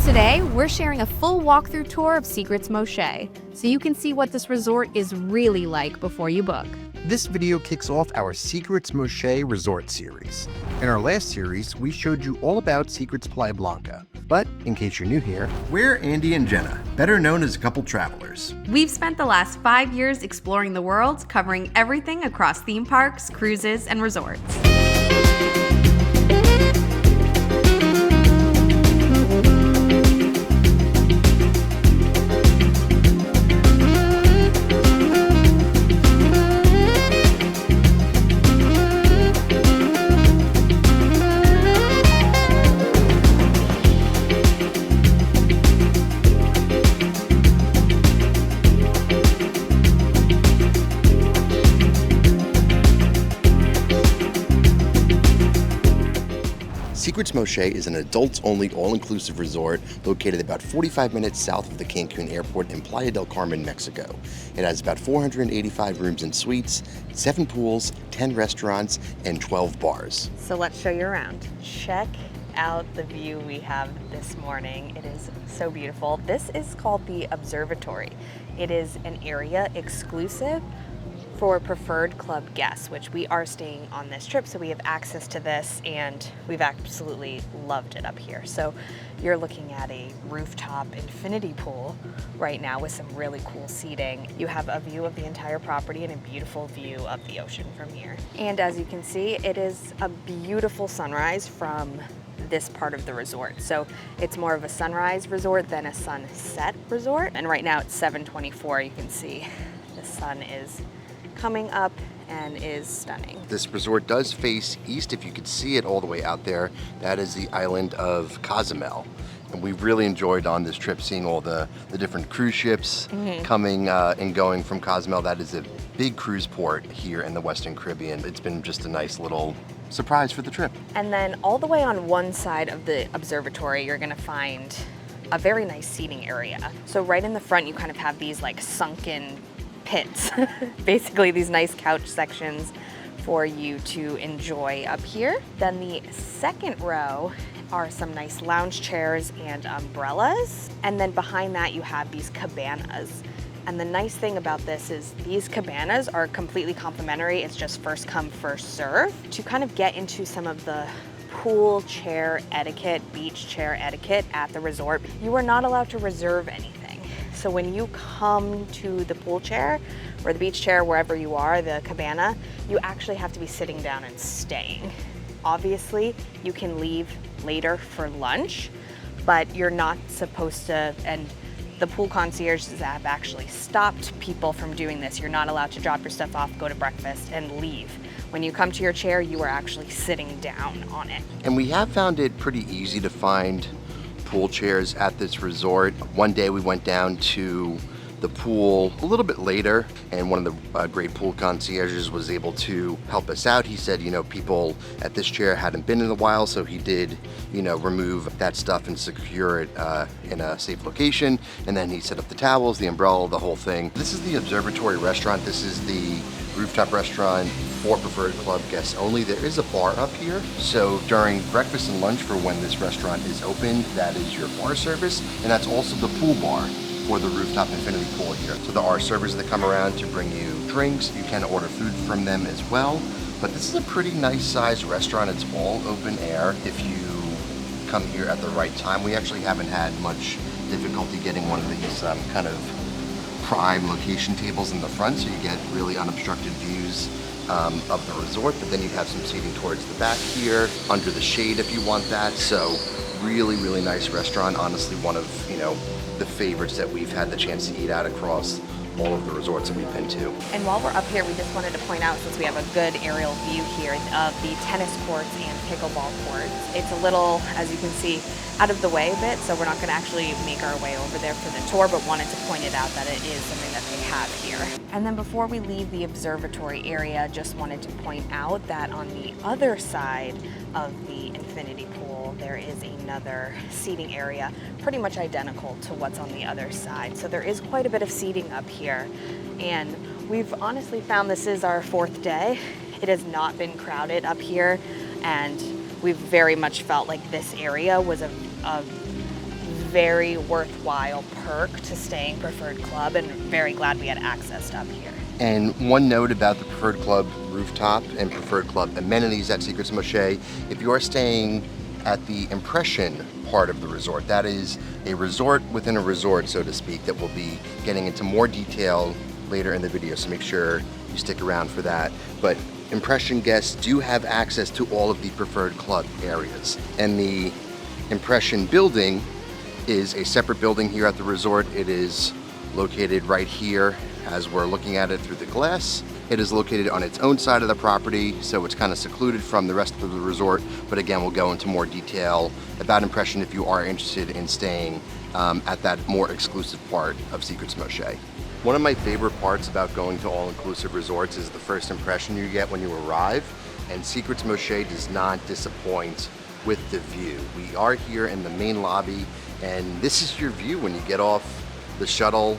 Today, we're sharing a full walkthrough tour of Secrets Moxché, so you can see what this resort is really like before you book. This video kicks off our Secrets Moxché resort series. In our last series, we showed you all about Secrets Playa Blanca. But in case you're new here, we're Andy and Jenna, better known as couple travelers. We've spent the last 5 years exploring the world, covering everything across theme parks, cruises, and resorts. Secrets Moxché is an adults-only, all-inclusive resort located about 45 minutes south of the Cancun airport in Playa del Carmen, Mexico. It has about 485 rooms and suites, 7 pools, 10 restaurants, and 12 bars. So let's show you around. Check out the view we have this morning. It is so beautiful. This is called the Observatory. It is an area exclusive for preferred club guests, which we are staying on this trip, so we have access to this and we've absolutely loved it up here. So you're looking at a rooftop infinity pool right now with some really cool seating. You have a view of the entire property and a beautiful view of the ocean from here. And as you can see, it is a beautiful sunrise from this part of the resort. So it's more of a sunrise resort than a sunset resort. And right now it's 7:24. You can see the sun is coming up and is stunning. This resort does face east. If you could see it all the way out there, that is the island of Cozumel. And we really enjoyed on this trip seeing all the different cruise ships coming and going from Cozumel. That is a big cruise port here in the Western Caribbean. It's been just a nice little surprise for the trip. And then all the way on one side of the observatory, you're gonna find a very nice seating area. So right in the front, you kind of have these like sunken pits, basically these nice couch sections for you to enjoy up here. Then the second row are some nice lounge chairs and umbrellas. And then behind that you have these cabanas. And the nice thing about this is these cabanas are completely complimentary. It's just first come, first serve. To kind of get into some of the pool chair etiquette, beach chair etiquette at the resort, you are not allowed to reserve anything. So when you come to the pool chair or the beach chair, wherever you are, the cabana, you actually have to be sitting down and staying. Obviously, you can leave later for lunch, but you're not supposed to, and the pool concierges have actually stopped people from doing this. You're not allowed to drop your stuff off, go to breakfast, and leave. When you come to your chair, you are actually sitting down on it. And we have found it pretty easy to find pool chairs at this resort. One day we went down to the pool a little bit later, and one of the great pool concierges was able to help us out. He said, you know, people at this chair hadn't been in a while, so he did, you know, remove that stuff and secure it in a safe location. And then he set up the towels, the umbrella, the whole thing. This is the Observatory restaurant. This is the rooftop restaurant for preferred club guests only. There is a bar up here, so during breakfast and lunch for when this restaurant is open, that is your bar service, and that's also the pool bar for the rooftop infinity pool here. So there are servers that come around to bring you drinks. You can order food from them as well, but this is a pretty nice sized restaurant. It's all open air if you come here at the right time. We actually haven't had much difficulty getting one of these kind of prime location tables in the front, so you get really unobstructed views of the resort, but then you have some seating towards the back here, under the shade if you want that. So really, really nice restaurant. Honestly, one of, you know, the favorites that we've had the chance to eat at across all of the resorts that we've been to. And while we're up here, we just wanted to point out, since we have a good aerial view here of the tennis courts and pickleball courts, it's a little, as you can see, out of the way a bit, so we're not going to actually make our way over there for the tour, but wanted to point it out that it is something that they have here. And then before we leave the observatory area, just wanted to point out that on the other side of the infinity pool, there is another seating area, pretty much identical to what's on the other side. So there is quite a bit of seating up here, and we've honestly found this is our 4th day. It has not been crowded up here, and we've very much felt like this area was a very worthwhile perk to staying Preferred Club, and very glad we had access up here. And one note about the Preferred Club rooftop and Preferred Club amenities at Secrets Moxché: if you are staying at the Impression part of the resort, that is a resort within a resort, so to speak, that will be getting into more detail later in the video, so make sure you stick around for that. But Impression guests do have access to all of the Preferred Club areas, and the Impression building is a separate building here at the resort. It is located right here as we're looking at it through the glass. It is located on its own side of the property, so it's kind of secluded from the rest of the resort. But again, we'll go into more detail about Impression if you are interested in staying at that more exclusive part of Secrets Moxché. One of my favorite parts about going to all-inclusive resorts is the first impression you get when you arrive, and Secrets Moxché does not disappoint with the view. We are here in the main lobby, and this is your view when you get off the shuttle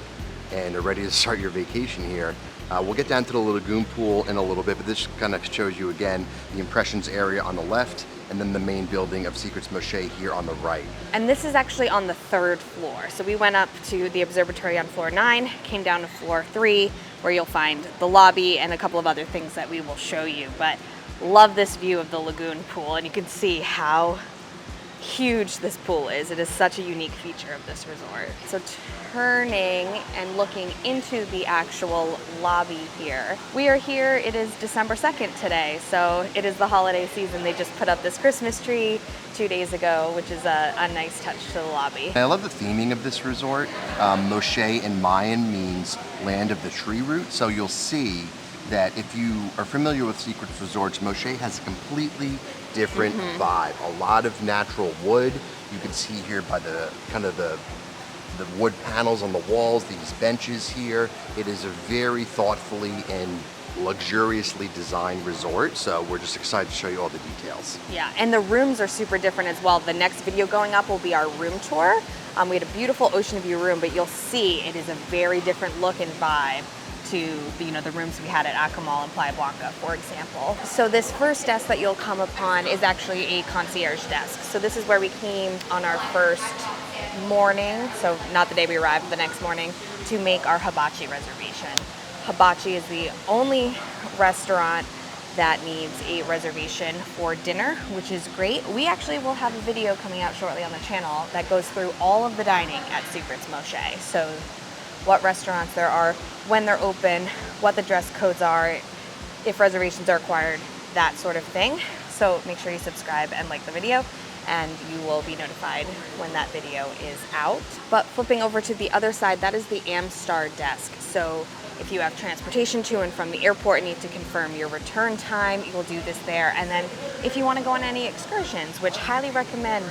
and are ready to start your vacation here. We'll get down to the Lagoon pool in a little bit, but this kind of shows you again the Impressions area on the left, and then the main building of Secrets Moxché here on the right. And this is actually on the 3rd floor. So we went up to the observatory on floor 9, came down to floor 3, where you'll find the lobby and a couple of other things that we will show you. But love this view of the Lagoon pool, and you can see how huge this pool is. It is such a unique feature of this resort. So turning and looking into the actual lobby here. We are here, it is December 2nd today, so it is the holiday season. They just put up this Christmas tree 2 days ago, which is a nice touch to the lobby. I love the theming of this resort. Moxché in Mayan means land of the tree root, so you'll see that if you are familiar with Secrets Resorts, Moxché has a completely different vibe. A lot of natural wood. You can see here by the kind of the wood panels on the walls, these benches here. It is a very thoughtfully and luxuriously designed resort, so we're just excited to show you all the details. Yeah, and the rooms are super different as well. The next video going up will be our room tour. We had a beautiful ocean view room, but you'll see it is a very different look and vibe to the rooms we had at Acamal and Playa Blanca, for example. So this first desk that you'll come upon is actually a concierge desk. So this is where we came on our first morning, so not the day we arrived, the next morning, to make our hibachi reservation. Hibachi is the only restaurant that needs a reservation for dinner, which is great. We actually will have a video coming out shortly on the channel that goes through all of the dining at Secrets Moxché. So what restaurants there are, when they're open, what the dress codes are, if reservations are required, that sort of thing. So make sure you subscribe and like the video, and you will be notified when that video is out. But flipping over to the other side, that is the Amstar desk. So if you have transportation to and from the airport and need to confirm your return time, you will do this there. And then if you want to go on any excursions, which highly recommend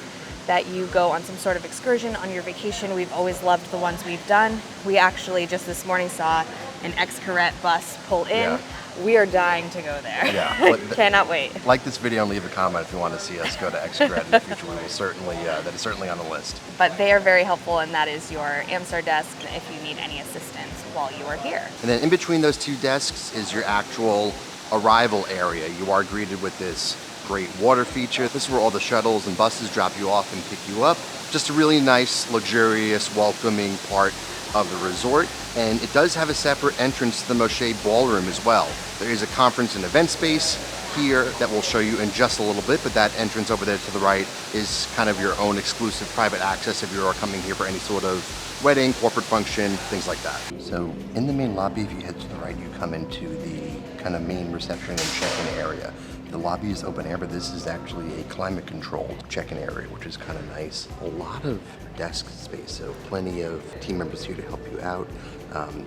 that you go on some sort of excursion on your vacation. We've always loved the ones we've done. We actually just this morning saw an Xcaret bus pull in. Yeah. We are dying to go there. Yeah. Cannot wait. Like this video and leave a comment if you want to see us go to Xcaret in the future. We will certainly, that is certainly on the list. But they are very helpful, and that is your Amstar desk if you need any assistance while you are here. And then in between those two desks is your actual arrival area. You are greeted with this great water feature. This is where all the shuttles and buses drop you off and pick you up. Just a really nice, luxurious, welcoming part of the resort. And it does have a separate entrance to the Moxché ballroom as well. There is a conference and event space here that we'll show you in just a little bit, but that entrance over there to the right is kind of your own exclusive private access if you are coming here for any sort of wedding, corporate function, things like that. So in the main lobby, if you head to the right, you come into the kind of main reception and check-in area. The lobby is open air, but this is actually a climate-controlled check-in area, which is kind of nice. A lot of desk space, so plenty of team members here to help you out.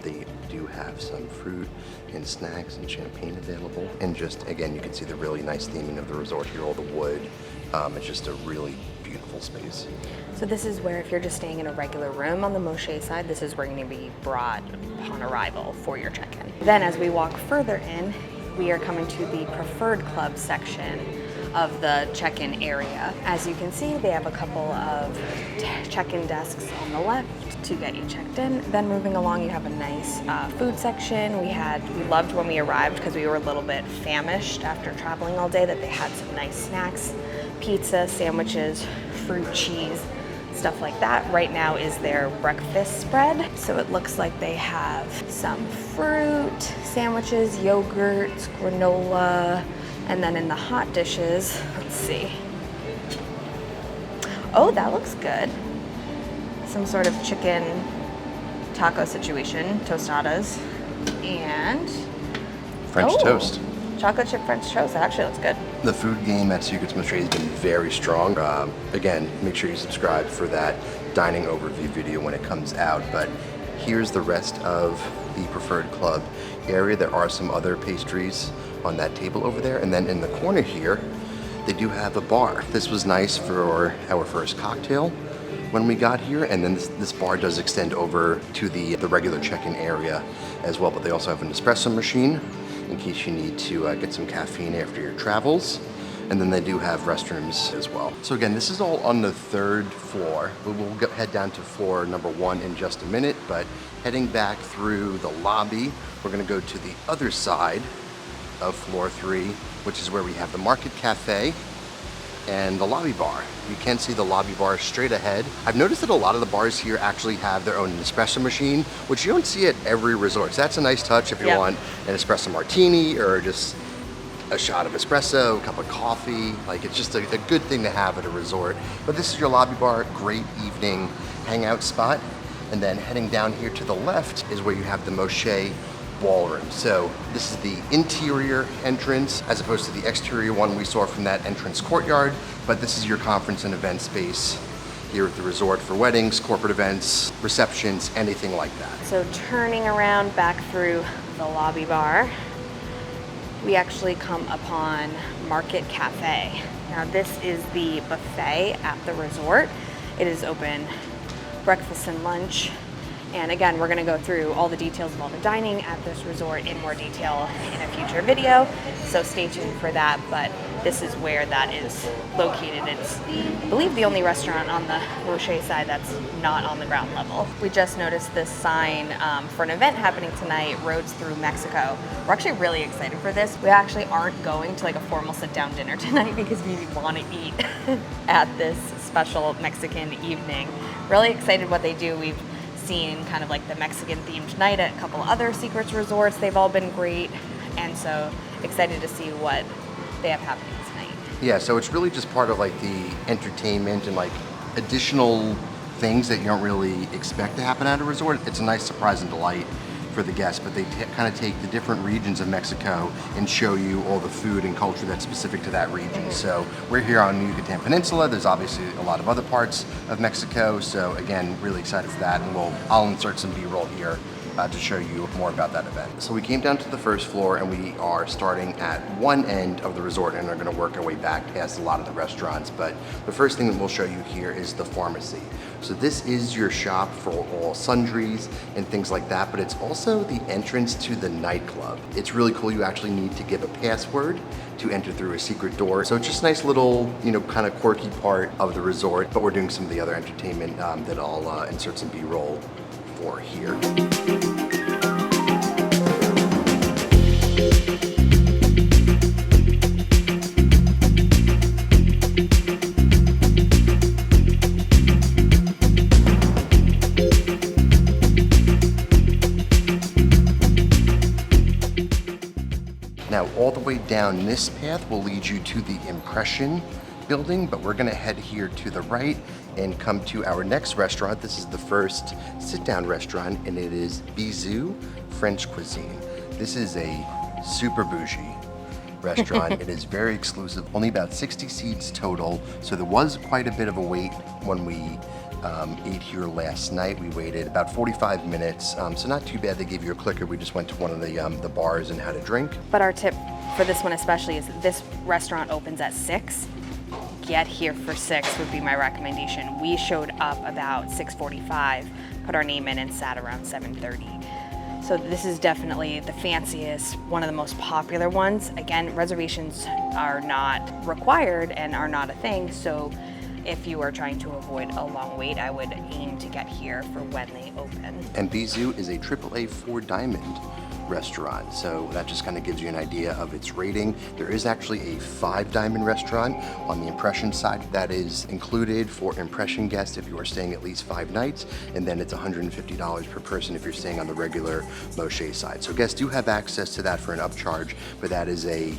They do have some fruit and snacks and champagne available. And just, again, you can see the really nice theming of the resort here, all the wood. It's just a really beautiful space. So this is where, if you're just staying in a regular room on the Moxché side, this is where you're going to be brought upon arrival for your check-in. Then as we walk further in, we are coming to the Preferred Club section of the check-in area. As you can see, they have a couple of check-in desks on the left to get you checked in. Then moving along, you have a nice food section. We loved when we arrived, because we were a little bit famished after traveling all day, that they had some nice snacks, pizza, sandwiches, fruit, cheese, stuff like that. Right now is their breakfast spread. So it looks like they have some fruit, sandwiches, yogurts, granola, and then in the hot dishes, let's see. Oh, that looks good. Some sort of chicken taco situation, tostadas, and French toast. Chocolate chip French toast. That actually looks good. The food game at Secrets Moxché has been very strong. Again, make sure you subscribe for that dining overview video when it comes out. But here's the rest of the preferred club area. There are some other pastries on that table over there. And then in the corner here, they do have a bar. This was nice for our first cocktail when we got here. And then this bar does extend over to the regular check-in area as well. But they also have an espresso machine in case you need to get some caffeine after your travels. And then they do have restrooms as well. So again, this is all on the 3rd floor. We'll head down to floor number 1 in just a minute, but heading back through the lobby, we're gonna go to the other side of floor 3, which is where we have the Market Cafe and the lobby bar. You can see the lobby bar straight ahead. I've noticed that a lot of the bars here actually have their own espresso machine, which you don't see at every resort. So that's a nice touch if you want an espresso martini or just a shot of espresso, a cup of coffee. Like, it's just a good thing to have at a resort. But this is your lobby bar, great evening hangout spot. And then heading down here to the left is where you have the Moxché ballroom. So this is the interior entrance as opposed to the exterior one we saw from that entrance courtyard, but this is your conference and event space here at the resort for weddings, corporate events, receptions, anything like that. So turning around back through the lobby bar, we actually come upon Market Cafe. Now this is the buffet at the resort. It is open breakfast and lunch. And again, we're gonna go through all the details of all the dining at this resort in more detail in a future video. So stay tuned for that, but this is where that is located. It's, I believe, the only restaurant on the Moxché side that's not on the ground level. We just noticed this sign for an event happening tonight, Roads Through Mexico. We're actually really excited for this. We actually aren't going to like a formal sit-down dinner tonight because we want to eat at this special Mexican evening. Really excited what they do. We've seen kind of like the Mexican themed night at a couple other Secrets resorts. They've all been great, and so excited to see what they have happening tonight. Yeah, so it's really just part of like the entertainment and like additional things that you don't really expect to happen at a resort. It's a nice surprise and delight for the guests, but they kind of take the different regions of Mexico and show you all the food and culture that's specific to that region. So we're here on the Yucatan Peninsula. There's obviously a lot of other parts of Mexico. So again, really excited for that. And I'll insert some B-roll here to show you more about that event. So we came down to the first floor and we are starting at one end of the resort and are gonna work our way back past a lot of the restaurants. But the first thing that we'll show you here is the pharmacy. So this is your shop for all sundries and things like that, but it's also the entrance to the nightclub. It's really cool. You actually need to give a password to enter through a secret door. So it's just a nice little, kind of quirky part of the resort, but we're doing some of the other entertainment that I'll insert some B-roll for here. Now, all the way down this path will lead you to the Impression building, but we're gonna head here to the right and come to our next restaurant. This is the first sit-down restaurant, and it is Bisou French Cuisine. This is a super bougie restaurant. It is very exclusive, only about 60 seats total, so there was quite a bit of a wait when we ate here last night. We waited about 45 minutes, so not too bad. They gave you a clicker. We just went to one of the bars and had a drink. But our tip for this one especially is this restaurant opens at 6. Get here for 6 would be my recommendation. We showed up about 6:45, put our name in, and sat around 7:30. So this is definitely the fanciest, one of the most popular ones. Again, reservations are not required and are not a thing, so if you are trying to avoid a long wait, I would aim to get here for when they open. And Bizou is a AAA 4-diamond restaurant, so that just kind of gives you an idea of its rating. There is actually a 5-diamond restaurant on the impression side that is included for impression guests if you are staying at least 5 nights, and then it's $150 per person if you're staying on the regular Moxché side. So guests do have access to that for an upcharge, but that is a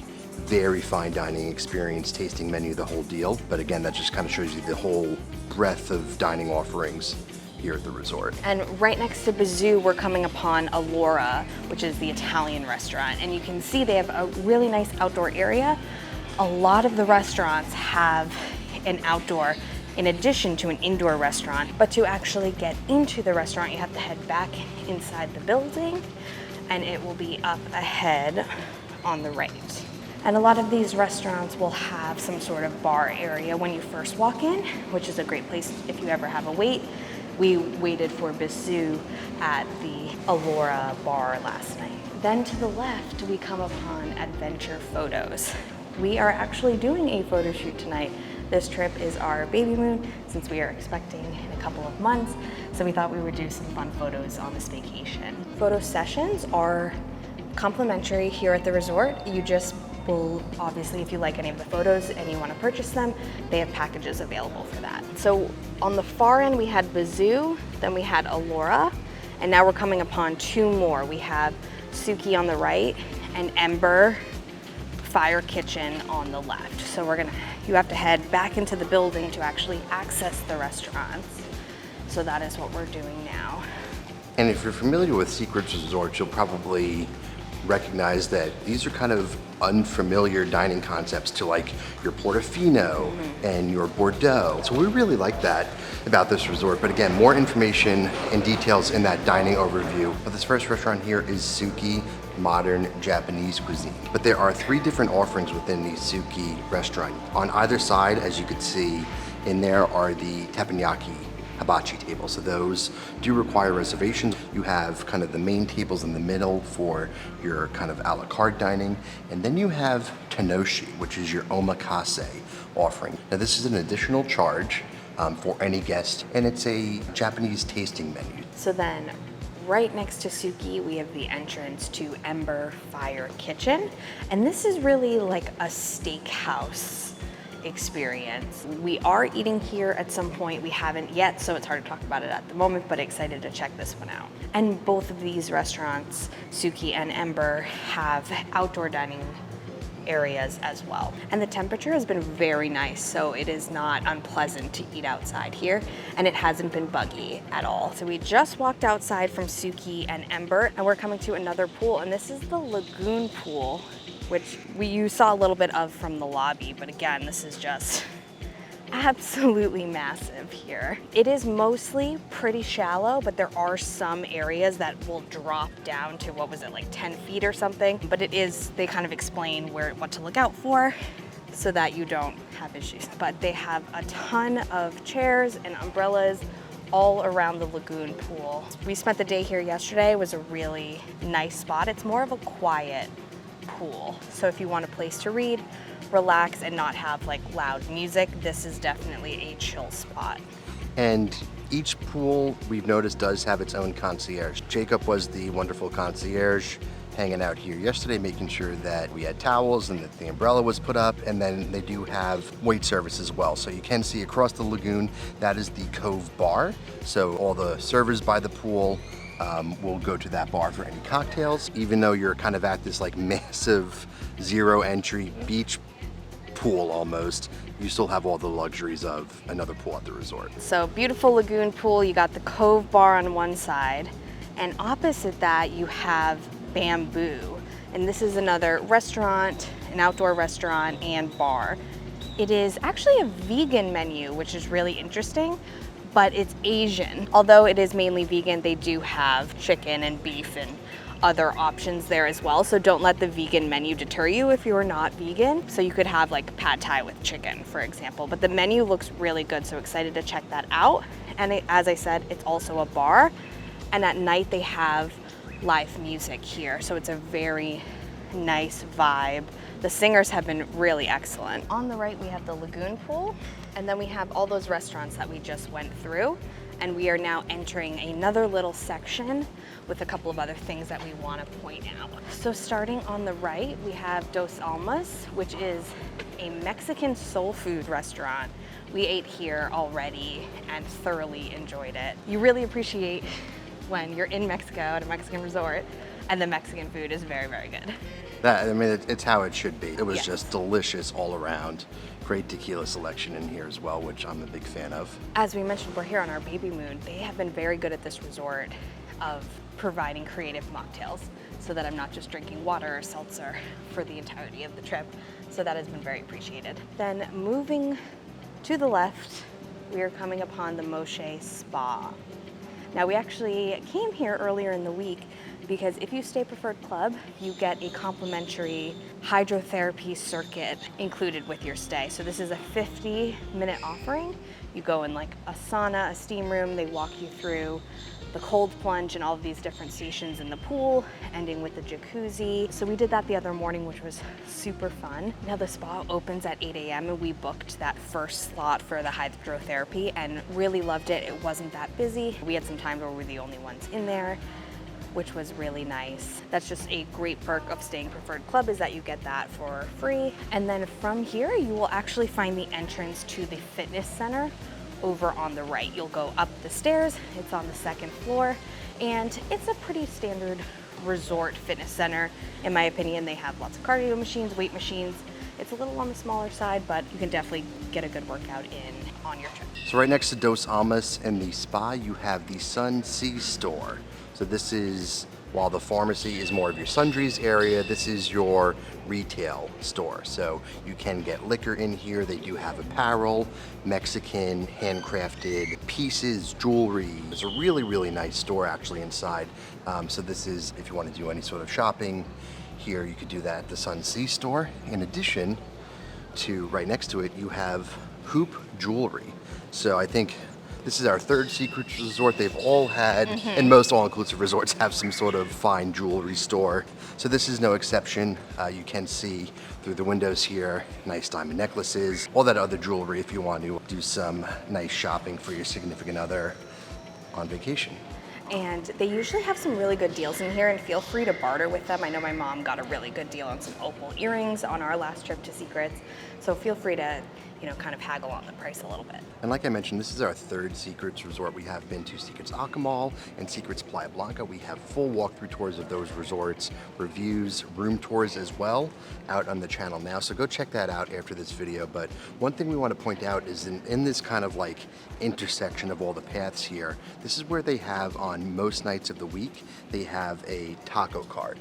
very fine dining experience, tasting menu, the whole deal. But again, that just kind of shows you the whole breadth of dining offerings here at the resort. And right next to Bizou, we're coming upon Allura, which is the Italian restaurant. And you can see they have a really nice outdoor area. A lot of the restaurants have an outdoor in addition to an indoor restaurant. But to actually get into the restaurant, you have to head back inside the building, and it will be up ahead on the right. And a lot of these restaurants will have some sort of bar area when you first walk in, which is a great place if you ever have a wait. We waited for Bizou at the Allura bar last night. Then to the left, we come upon Adventure Photos. We are actually doing a photo shoot tonight. This trip is our baby moon, since we are expecting in a couple of months. So we thought we would do some fun photos on this vacation. Photo sessions are complimentary here at the resort. You just will, obviously, if you like any of the photos and you want to purchase them, they have packages available for that. So on the far end, we had Bizou, then we had Allura, and now we're coming upon 2 more. We have Suki on the right and Ember Fire Kitchen on the left. So you have to head back into the building to actually access the restaurants. So that is what we're doing now. And if you're familiar with Secrets Resorts, you'll probably recognize that these are kind of unfamiliar dining concepts to like your Portofino and your Bordeaux. So we really like that about this resort. But again, more information and details in that dining overview. But this first restaurant here is Suki Modern Japanese Cuisine. But there are 3 different offerings within the Suki restaurant. On either side, as you could see in there, are the teppanyaki hibachi tables. So those do require reservations. You have kind of the main tables in the middle for your kind of a la carte dining. And then you have tenoshi, which is your omakase offering. Now this is an additional charge for any guest, and it's a Japanese tasting menu. So then right next to Suki, we have the entrance to Ember Fire Kitchen. And this is really like a steakhouse experience. We are eating here at some point. We haven't yet, so it's hard to talk about it at the moment, but excited to check this one out. And both of these restaurants, Suki and Ember, have outdoor dining areas as well. And the temperature has been very nice, so it is not unpleasant to eat outside here, and it hasn't been buggy at all. So we just walked outside from Suki and Ember, and we're coming to another pool, and this is the Lagoon pool, which you saw a little bit of from the lobby, but again, this is just absolutely massive here. It is mostly pretty shallow, but there are some areas that will drop down to, what was it, like 10 feet or something? But they kind of explain what to look out for so that you don't have issues. But they have a ton of chairs and umbrellas all around the Lagoon pool. We spent the day here yesterday. It was a really nice spot. It's more of a quiet pool. So if you want a place to read, relax, and not have like loud music, this is definitely a chill spot. And each pool, we've noticed, does have its own concierge. Jacob was the wonderful concierge hanging out here yesterday, making sure that we had towels and that the umbrella was put up, and then they do have wait service as well. So you can see across the lagoon, that is the Cove Bar. So all the servers by the pool will go to that bar for any cocktails. Even though you're kind of at this like massive zero entry beach pool almost, you still have all the luxuries of another pool at the resort. So beautiful lagoon pool, you got the Cove Bar on one side, and opposite that you have Bamboo. And this is another restaurant, an outdoor restaurant and bar. It is actually a vegan menu, which is really interesting, but it's Asian. Although it is mainly vegan, they do have chicken and beef and other options there as well. So don't let the vegan menu deter you if you're not vegan. So you could have like pad thai with chicken, for example. But the menu looks really good, so excited to check that out. And as I said, it's also a bar. And at night they have live music here. So it's a very nice vibe. The singers have been really excellent. On the right, we have the Lagoon pool, and then we have all those restaurants that we just went through. And we are now entering another little section with a couple of other things that we want to point out. So starting on the right, we have Dos Almas, which is a Mexican soul food restaurant. We ate here already and thoroughly enjoyed it. You really appreciate when you're in Mexico at a Mexican resort and the Mexican food is very, very good. I mean, it's how it should be. It was Yes. just delicious all around. Great tequila selection in here as well, which I'm a big fan of. As we mentioned, we're here on our baby moon. They have been very good at this resort of providing creative mocktails so that I'm not just drinking water or seltzer for the entirety of the trip. So that has been very appreciated. Then moving to the left, we are coming upon the Moxché Spa. Now we actually came here earlier in the week because if you stay Preferred Club, you get a complimentary hydrotherapy circuit included with your stay. So this is a 50-minute offering. You go in like a sauna, a steam room, they walk you through the cold plunge and all of these different stations in the pool, ending with the jacuzzi. So we did that the other morning, which was super fun. Now the spa opens at 8 a.m. and we booked that first slot for the hydrotherapy and really loved it. It wasn't that busy. We had some times where we were the only ones in there, which was really nice. That's just a great perk of staying Preferred Club, is that you get that for free. And then from here, you will actually find the entrance to the fitness center over on the right. You'll go up the stairs, it's on the second floor, and it's a pretty standard resort fitness center. In my opinion, they have lots of cardio machines, weight machines. It's a little on the smaller side, but you can definitely get a good workout in on your trip. So right next to Dos Almas and the spa, you have the Sun Sea store. So this is, while the pharmacy is more of your sundries area, this is your retail store. So you can get liquor in here. They do have apparel, Mexican handcrafted pieces, jewelry. It's a really, really nice store actually inside. So this is, if you want to do any sort of shopping here, you could do that at the Sun Sea store. In addition to right next to it, you have Hoop Jewelry. So I think this is our third Secrets resort. They've all had, and most all-inclusive resorts have some sort of fine jewelry store. So this is no exception. You can see through the windows here, nice diamond necklaces, all that other jewelry if you want to do some nice shopping for your significant other on vacation. And they usually have some really good deals in here, and feel free to barter with them. I know my mom got a really good deal on some opal earrings on our last trip to Secrets. So feel free to, kind of haggle on the price a little bit. And like I mentioned, this is our third Secrets resort. We have been to Secrets Acamal and Secrets Playa Blanca. We have full walkthrough tours of those resorts, reviews, room tours as well, out on the channel now. So go check that out after this video. But one thing we want to point out is in this kind of like intersection of all the paths here, this is where they have on most nights of the week, they have a taco cart.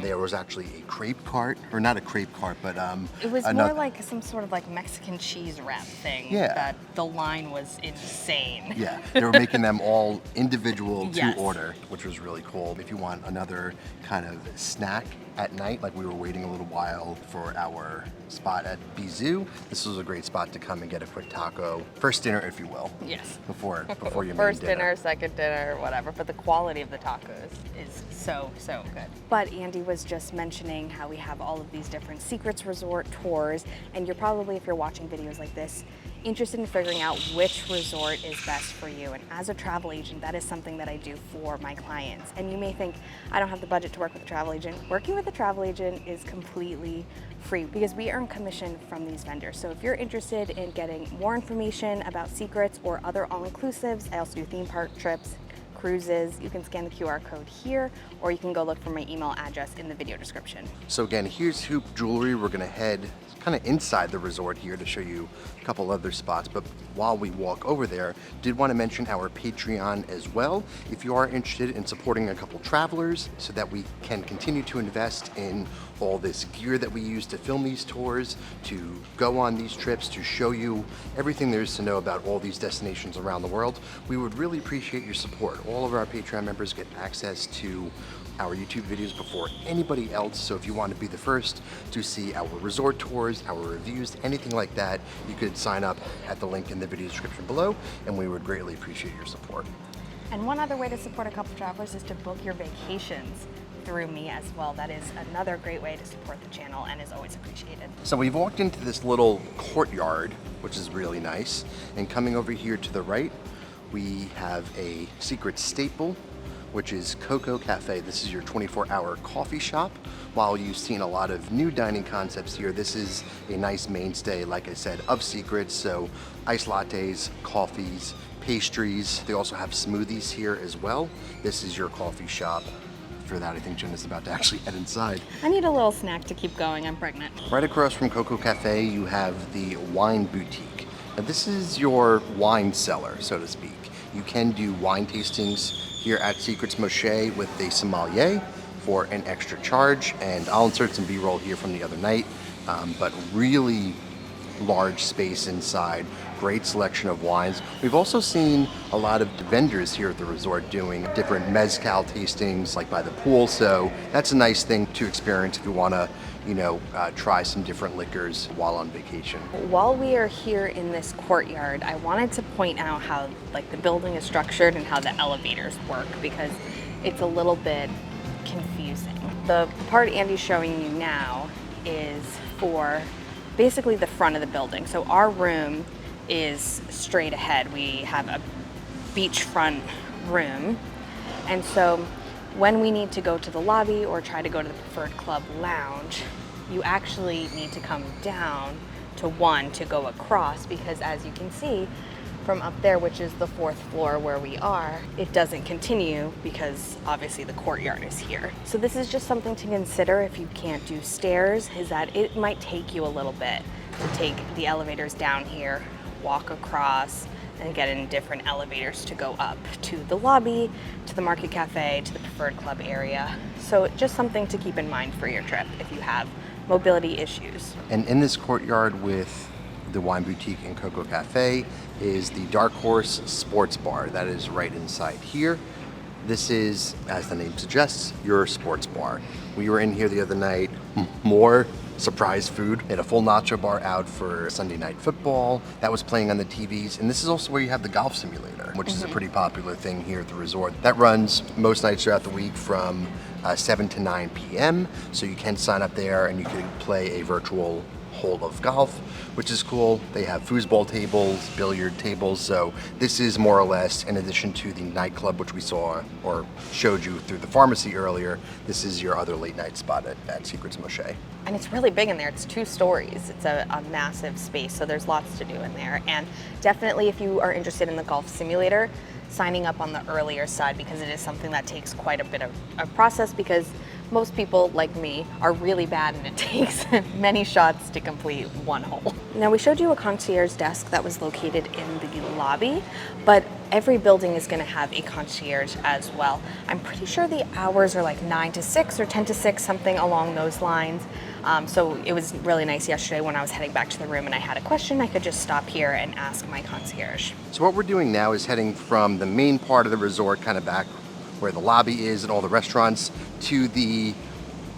There was actually a crepe cart, or not a crepe cart, but it was more like some sort of like Mexican cheese wrap thing. Yeah. That the line was insane. Yeah, they were making them all individual to Yes. order, which was really cool. If you want another kind of snack at night, like we were waiting a little while for our spot at Bizou, this was a great spot to come and get a quick taco. First dinner, if you will. Yes. Before your main First dinner. dinner, second dinner, whatever. But the quality of the tacos is so, so good. But Andy was just mentioning how we have all of these different Secrets resort tours, and you're probably, if you're watching videos like this, interested in figuring out which resort is best for you. And as a travel agent, that is something that I do for my clients. And you may think, I don't have the budget to work with a travel agent. Working with a travel agent is completely free because we earn commission from these vendors. So if you're interested in getting more information about Secrets or other all-inclusives, I also do theme park trips, cruises, you can scan the QR code here, or you can go look for my email address in the video description. So again, here's Hoop Jewelry. We're gonna head kind of inside the resort here to show you a couple other spots. But while we walk over there, did want to mention our Patreon as well. If you are interested in supporting a couple travelers so that we can continue to invest in all this gear that we use to film these tours, to go on these trips, to show you everything there is to know about all these destinations around the world, we would really appreciate your support. All of our Patreon members get access to our YouTube videos before anybody else. So if you want to be the first to see our resort tours, our reviews, anything like that, you could sign up at the link in the video description below, and we would greatly appreciate your support. And one other way to support a couple travelers is to book your vacations through me as well. That is another great way to support the channel and is always appreciated. So we've walked into this little courtyard, which is really nice. And coming over here to the right, we have a secret staple, which is Coco Cafe. This is your 24-hour coffee shop. While you've seen a lot of new dining concepts here, this is a nice mainstay, like I said, of Secrets. So iced lattes, coffees, pastries. They also have smoothies here as well. This is your coffee shop. For that, I think Jenna's about to actually head inside. I need a little snack to keep going. I'm pregnant. Right across from Coco Cafe, you have the wine boutique. Now, this is your wine cellar, so to speak. You can do wine tastings here at Secrets Moxché with a sommelier for an extra charge, and I'll insert some B-roll here from the other night, but really large space inside, great selection of wines. We've also seen a lot of vendors here at the resort doing different mezcal tastings like by the pool, so that's a nice thing to experience if you want to try some different liquors while on vacation. While we are here in this courtyard, I wanted to point out how the building is structured and how the elevators work, because it's a little bit confusing. The part Andy's showing you now is for basically the front of the building. So our room is straight ahead. We have a beachfront room, and so when we need to go to the lobby or try to go to the preferred club lounge, you actually need to come down to one to go across, because as you can see from up there, which is the 4th floor where we are, it doesn't continue because obviously the courtyard is here. So this is just something to consider if you can't do stairs, is that it might take you a little bit to take the elevators down here, walk across, and get in different elevators to go up to the lobby, to the Market Cafe, to the preferred club area. So just something to keep in mind for your trip if you have mobility issues. And in this courtyard with the wine boutique and Coco Cafe is the Dark Horse Sports Bar. That is right inside here. This is, as the name suggests, your sports bar. We were in here the other night, more surprise food. They had a full nacho bar out for Sunday night football. That was playing on the TVs. And this is also where you have the golf simulator, which is a pretty popular thing here at the resort. That runs most nights throughout the week from 7 to 9 p.m. So you can sign up there and you can play a virtual hole of golf, which is cool. They have foosball tables, billiard tables. So this is more or less, in addition to the nightclub, which we saw or showed you through the pharmacy earlier, this is your other late night spot at Secrets Moxché. And it's really big in there. It's 2 stories. It's a massive space, so there's lots to do in there. And definitely, if you are interested in the golf simulator, signing up on the earlier side, because it is something that takes quite a bit of a process, because most people, like me, are really bad and it takes many shots to complete one hole. Now, we showed you a concierge desk that was located in the lobby, but every building is going to have a concierge as well. I'm pretty sure the hours are like 9 to 6 or 10 to 6, something along those lines. So it was really nice yesterday when I was heading back to the room and I had a question, I could just stop here and ask my concierge. So what we're doing now is heading from the main part of the resort, kind of back where the lobby is and all the restaurants, to the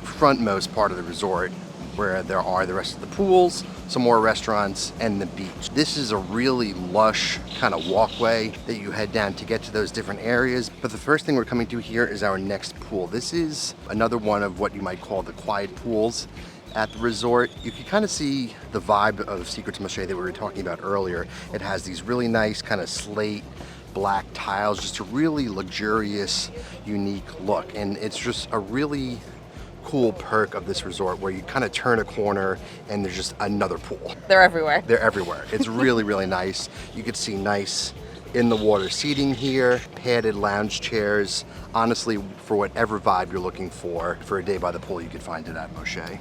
frontmost part of the resort where there are the rest of the pools, some more restaurants, and the beach. This is a really lush kind of walkway that you head down to get to those different areas. But the first thing we're coming to here is our next pool. This is another one of what you might call the quiet pools at the resort. You can kind of see the vibe of Secrets Moxché that we were talking about earlier. It has these really nice kind of slate black tiles, just a really luxurious, unique look. And it's just a really cool perk of this resort where you kind of turn a corner and there's just another pool. They're everywhere. They're everywhere. It's really, really nice. You could see nice in the water seating here, padded lounge chairs. Honestly, for whatever vibe you're looking for a day by the pool, you could find it at Moxché.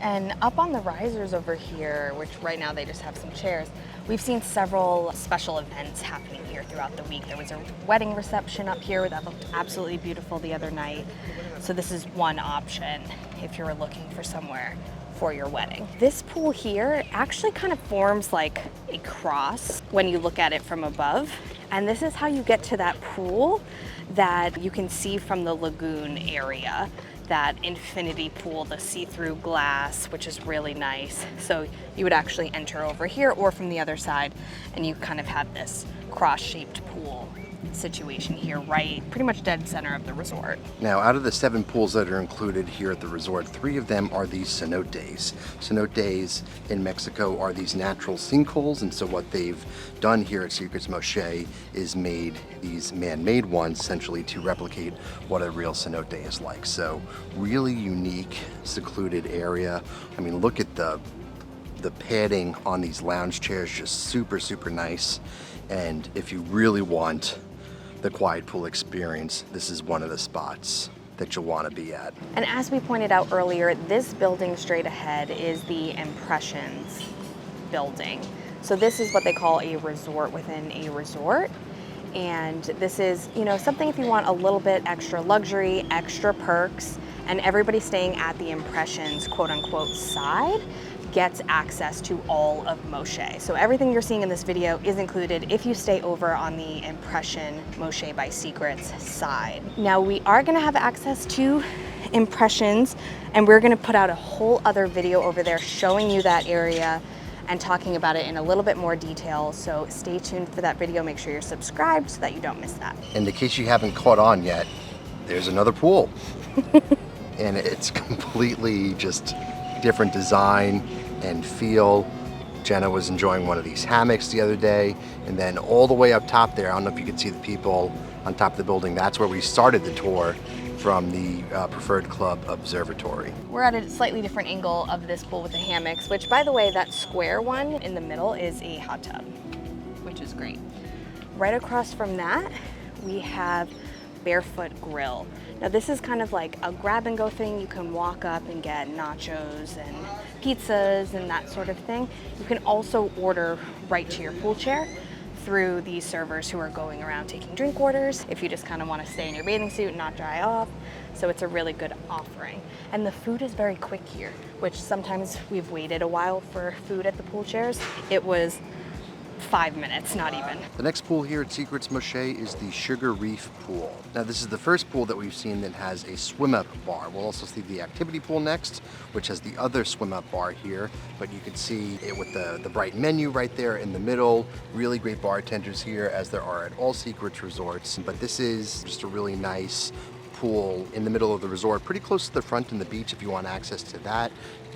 And up on the risers over here, which right now they just have some chairs, we've seen several special events happening here throughout the week. There was a wedding reception up here that looked absolutely beautiful the other night. So this is one option if you're looking for somewhere for your wedding. This pool here actually kind of forms like a cross when you look at it from above. And this is how you get to that pool that you can see from the lagoon area. That infinity pool, the see-through glass, which is really nice. So you would actually enter over here or from the other side, and you kind of have this cross-shaped pool situation here, right pretty much dead center of the resort. Now, out of the 7 pools that are included here at the resort, 3 of them are these cenotes. Cenotes in Mexico are these natural sinkholes, and so what they've done here at Secrets Moxché is made these man-made ones essentially to replicate what a real cenote is like. So really unique, secluded area. I mean, look at the padding on these lounge chairs, just super, super nice. And if you really want the quiet pool experience, this is one of the spots that you'll want to be at. And as we pointed out earlier, this building straight ahead is the Impressions building. So this is what they call a resort within a resort. And this is, you know, something if you want a little bit extra luxury, extra perks, and everybody staying at the Impressions quote unquote side gets access to all of Moxché. So everything you're seeing in this video is included if you stay over on the Impression Moxché by Secrets side. Now we are gonna have access to Impressions, and we're gonna put out a whole other video over there showing you that area and talking about it in a little bit more detail. So stay tuned for that video. Make sure you're subscribed so that you don't miss that. And in case you haven't caught on yet, there's another pool. And it's completely just different design and feel. Jenna was enjoying one of these hammocks the other day, and then all the way up top there, I don't know if you can see the people on top of the building, that's where we started the tour from the Preferred Club Observatory. We're at a slightly different angle of this pool with the hammocks, which by the way, that square one in the middle is a hot tub, which is great. Right across from that, we have Barefoot Grill. Now this is kind of like a grab and go thing. You can walk up and get nachos and pizzas and that sort of thing. You can also order right to your pool chair through these servers who are going around taking drink orders if you just kind of want to stay in your bathing suit and not dry off. So it's a really good offering. And the food is very quick here, which sometimes we've waited a while for food at the pool chairs. It was 5 minutes, not even. The next pool here at Secrets Moxché is the Sugar Reef Pool. Now this is the first pool that we've seen that has a swim-up bar. We'll also see the activity pool next, which has the other swim-up bar here, but you can see it with the bright menu right there in the middle. Really great bartenders here, as there are at all Secrets resorts, but this is just a really nice pool in the middle of the resort, pretty close to the front and the beach if you want access to that.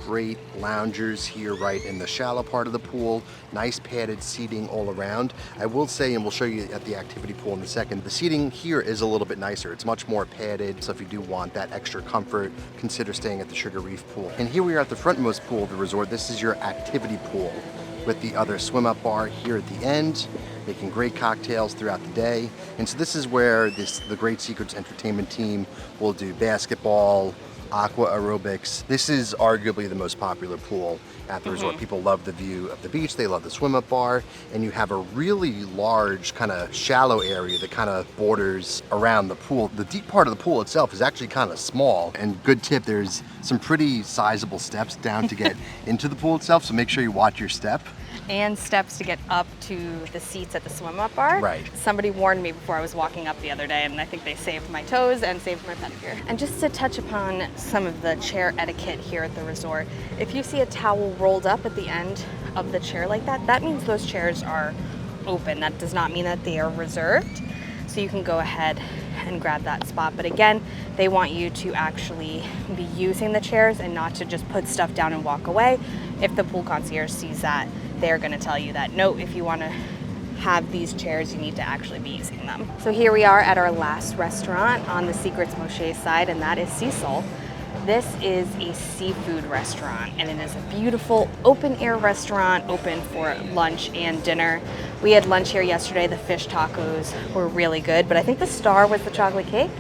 Great loungers here right in the shallow part of the pool. Nice padded seating all around. I will say, and we'll show you at the activity pool in a second, the seating here is a little bit nicer. It's much more padded, so if you do want that extra comfort, consider staying at the Sugar Reef Pool. And here we are at the frontmost pool of the resort. This is your activity pool with the other swim-up bar here at the end, making great cocktails throughout the day. And so this is where the Great Secrets entertainment team will do basketball, aqua aerobics. This is arguably the most popular pool at the resort. People love the view of the beach, they love the swim-up bar, and you have a really large kind of shallow area that kind of borders around the pool. The deep part of the pool itself is actually kind of small, and good tip, there's some pretty sizable steps down to get into the pool itself, so make sure you watch your step. And steps to get up to the seats at the swim-up bar. Right. Somebody warned me before I was walking up the other day, and I think they saved my toes and saved my pedicure. And just to touch upon some of the chair etiquette here at the resort, if you see a towel rolled up at the end of the chair like that, that means those chairs are open. That does not mean that they are reserved. So you can go ahead and grab that spot. But again, they want you to actually be using the chairs and not to just put stuff down and walk away. If the pool concierge sees that, they're gonna tell you that, no, if you wanna have these chairs, you need to actually be using them. So here we are at our last restaurant on the Secrets Moxché side, and that is Cecil. This is a seafood restaurant, and it is a beautiful open air restaurant, open for lunch and dinner. We had lunch here yesterday. The fish tacos were really good, but I think the star was the chocolate cake,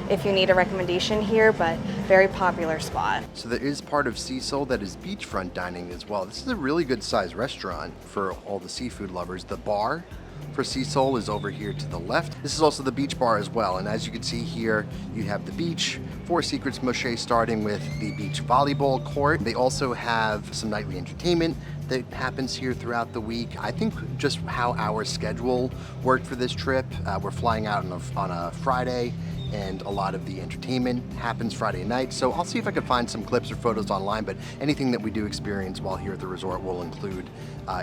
if you need a recommendation here, but very popular spot. So there is part of Cecil that is beachfront dining as well. This is a really good sized restaurant for all the seafood lovers. The bar for Cecil is over here to the left. This is also the beach bar as well, and as you can see here, you have the beach for Secrets Moxché, starting with the beach volleyball court. They also have some nightly entertainment that happens here throughout the week. I think just how our schedule worked for this trip, we're flying out on a Friday, and a lot of the entertainment happens Friday night. So I'll see if I could find some clips or photos online, but anything that we do experience while here at the resort will include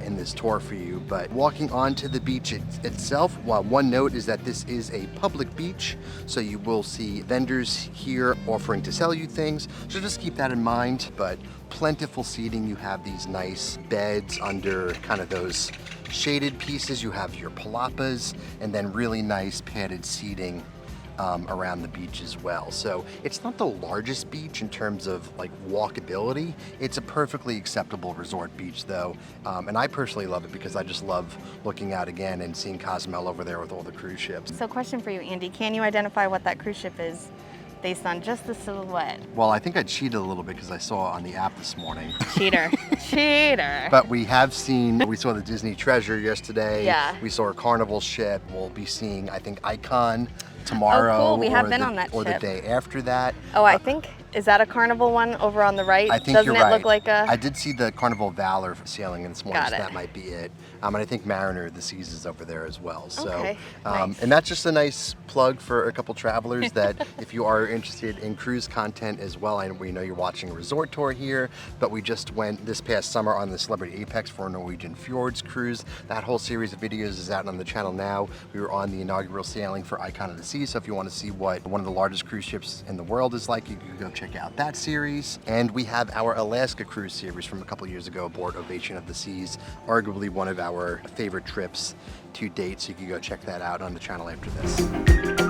in this tour for you. But walking onto the beach itself, one note is that this is a public beach, so you will see vendors here offering to sell you things, so just keep that in mind. But plentiful seating. You have these nice beds under kind of those shaded pieces. You have your palapas, and then really nice padded seating around the beach as well. So it's not the largest beach in terms of like walkability. It's a perfectly acceptable resort beach though. And I personally love it because I just love looking out again and seeing Cozumel over there with all the cruise ships. So question for you, Andy, can you identify what that cruise ship is based on just the silhouette? Well, I think I cheated a little bit because I saw on the app this morning. Cheater. Cheater. But we saw the Disney Treasure yesterday. Yeah. We saw a Carnival ship. We'll be seeing, I think, Icon tomorrow. Oh, cool. We have been on that or ship. the day after that. Oh, I think, is that a Carnival one over on the right? I think Doesn't you're it right. look like a... I did see the Carnival Valor sailing this morning, Got so it. that might be it. And I think Mariner of the Seas is over there as well. So, Okay, nice. And that's just a nice plug for a couple travelers that if you are interested in cruise content as well, and we know you're watching a resort tour here, but we just went this past summer on the Celebrity Apex for a Norwegian Fjords cruise. That whole series of videos is out on the channel now. We were on the inaugural sailing for Icon of the Seas, so if you want to see what one of the largest cruise ships in the world is like, you can go check out that series. And we have our Alaska cruise series from a couple years ago aboard Ovation of the Seas, arguably one of our favorite trips to date, so you can go check that out on the channel after this.